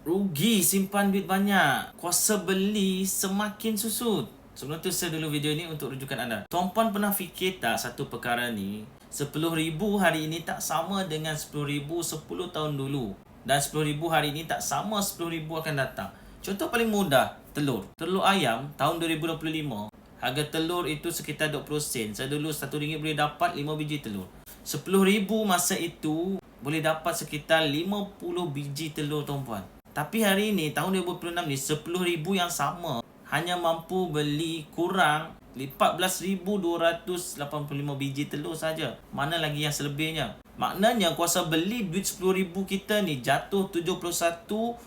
Rugi simpan duit banyak, kuasa beli semakin susut. Sebelum tu share dulu video ni untuk rujukan anda. Tuan-puan pernah fikir tak satu perkara ni, 10,000 hari ini tak sama dengan 10,000 10 tahun dulu. Dan 10,000 hari ini tak sama 10,000 akan datang. Contoh paling mudah, telur. Telur ayam tahun 2025, harga telur itu sekitar 20 sen. Saya dulu RM1 boleh dapat 5 biji telur. 10,000 masa itu boleh dapat sekitar 50 biji telur, tuan-puan. Tapi hari ini tahun 2026 ni 10,000 yang sama hanya mampu beli kurang 14,285 biji telur saja. Mana lagi yang selebihnya? Maknanya kuasa beli duit 10,000 kita ni jatuh 71%.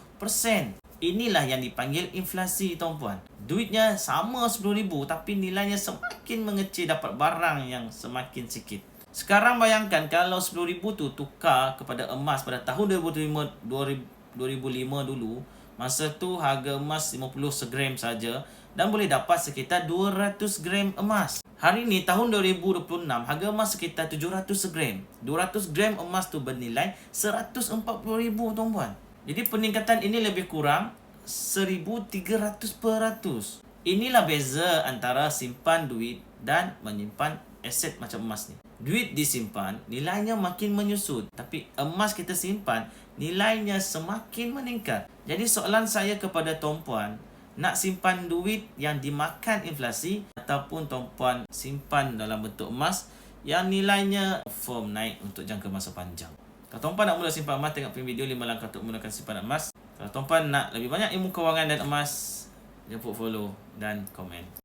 Inilah yang dipanggil inflasi, tuan-puan. Duitnya sama 10,000 tapi nilainya semakin mengecil, dapat barang yang semakin sikit. Sekarang bayangkan kalau 10,000 tu tukar kepada emas pada tahun 2005 dulu. Masa tu harga emas 50 segram saja dan boleh dapat sekitar 200 gram emas. Hari ni tahun 2026 harga emas sekitar 700 segram. 200 gram emas tu bernilai 140,000, tuan-puan. Jadi peningkatan ini lebih kurang 1,300%. Inilah beza antara simpan duit dan menyimpan aset macam emas ni. Duit disimpan, nilainya makin menyusut. Tapi emas kita simpan, nilainya semakin meningkat. Jadi soalan saya kepada tuan-puan, nak simpan duit yang dimakan inflasi ataupun tuan-puan simpan dalam bentuk emas yang nilainya firm naik untuk jangka masa panjang? Kalau tuan-puan nak mula simpan emas, tengok video 5 langkah untuk mulakan simpan emas. Kalau tuan-puan nak lebih banyak ilmu kewangan dan emas, jemput follow dan komen.